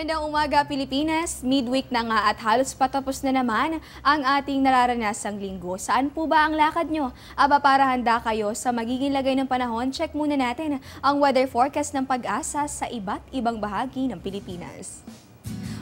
Magandang umaga Pilipinas, midweek na nga at halos patapos na naman ang ating nararanasang linggo. Saan po ba ang lakad nyo? Para handa kayo sa magiging lagay ng panahon, check muna natin ang weather forecast ng Pag-asa sa iba't ibang bahagi ng Pilipinas.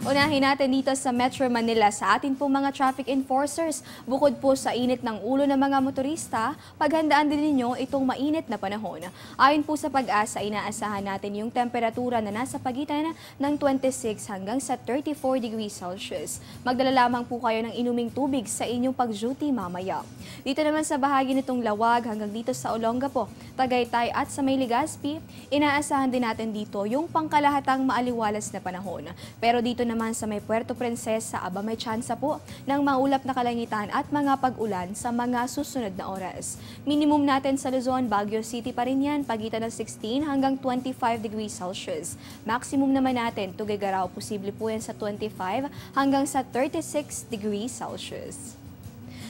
Unahin natin dito sa Metro Manila sa atin pong mga traffic enforcers. Bukod po sa init ng ulo ng mga motorista, paghandaan din ninyo itong mainit na panahon. Ayon po sa Pag-asa, inaasahan natin yung temperatura na nasa pagitan ng 26 hanggang sa 34 degrees Celsius. Magdala lamang po kayo ng inuming tubig sa inyong pag-duty mamaya. Dito naman sa bahagi nitong Lawag hanggang dito sa Olongapo, Tagaytay at sa May Legazpi, inaasahan din natin dito yung pangkalahatang maaliwalas na panahon. Pero dito naman sa may Puerto Princesa, may tsansa po ng maulap na kalangitan at mga pag-ulan sa mga susunod na oras. Minimum natin sa Luzon, Baguio City pa rin yan, pagitan ng 16 hanggang 25 degrees Celsius. Maximum naman natin, Tuguegarao, posible po yan sa 25 hanggang sa 36 degrees Celsius.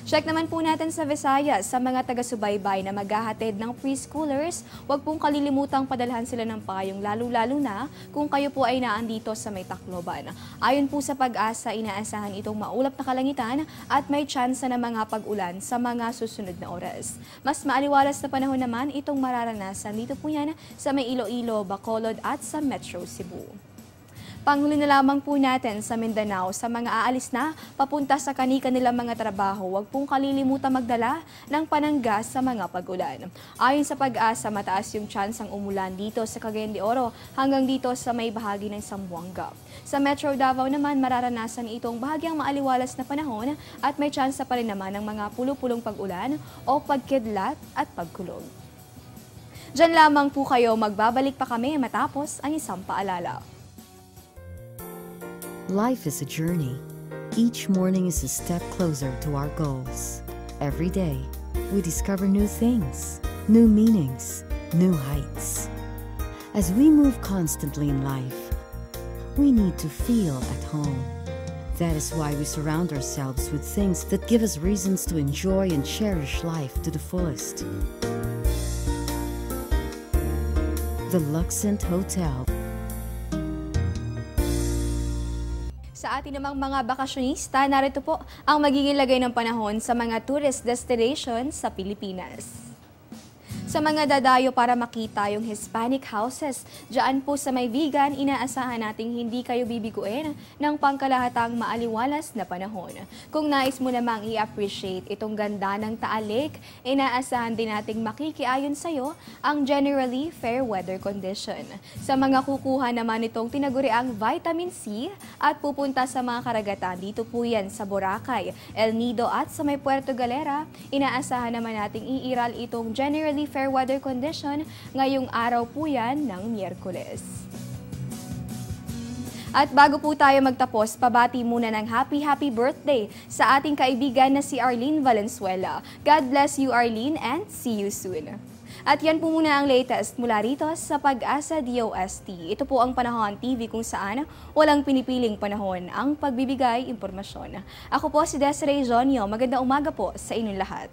Check naman po natin sa Visayas, sa mga taga-subaybay na maghahatid ng preschoolers, huwag pong kalilimutang padalhan sila ng payong lalo-lalo na kung kayo po ay naandito sa may Tacloban. Ayon po sa Pag-asa, inaasahan itong maulap na kalangitan at may tsansa na mga pag-ulan sa mga susunod na oras. Mas maaliwalas na panahon naman itong mararanasan dito po yan sa may Iloilo, Bacolod at sa Metro Cebu. Panghuli na lamang po natin sa Mindanao, sa mga aalis na papunta sa kani-kanilang mga trabaho, huwag pong kalilimutan magdala ng panangga sa mga pag-ulan. Ayon sa Pag-asa, mataas yung tsansang umulan dito sa Cagayan de Oro hanggang dito sa may bahagi ng Zamboanga. Sa Metro Davao naman, mararanasan itong bahagyang maaliwalas na panahon at may tsansa pa rin naman ng mga pulo-pulong pag-ulan o pagkidlat at pagkulog. Diyan lamang po kayo, magbabalik pa kami matapos ang isang paalala. Life is a journey. Each morning is a step closer to our goals. Every day, we discover new things, new meanings, new heights. As we move constantly in life, we need to feel at home. That is why we surround ourselves with things that give us reasons to enjoy and cherish life to the fullest. The Luxent Hotel. Sa atin namang mga bakasyonista, narito po ang magiging lagay ng panahon sa mga tourist destinations sa Pilipinas. Sa mga dadayo para makita yung Hispanic houses, diyan po sa may Vigan, inaasahan nating hindi kayo bibiguin ng pangkalahatang maaliwalas na panahon. Kung nais mo namang i-appreciate itong ganda ng Taal Lake, inaasahan din nating makikiayon sa'yo ang generally fair weather condition. Sa mga kukuha naman itong tinaguriang vitamin C at pupunta sa mga karagatan, dito po yan sa Boracay, El Nido at sa may Puerto Galera, inaasahan naman nating iiral itong generally fair weather condition ngayong araw po yan ng Miyerkules. At bago po tayo magtapos, pabati muna ng happy birthday sa ating kaibigan na si Arlene Valenzuela. God bless you, Arlene, and see you soon. At yan po muna ang latest mula rito sa Pag-asa DOST. Ito po ang Panahon TV kung saan walang pinipiling panahon ang pagbibigay impormasyon. Ako po si Desiree Jonio. Magandang umaga po sa inyong lahat.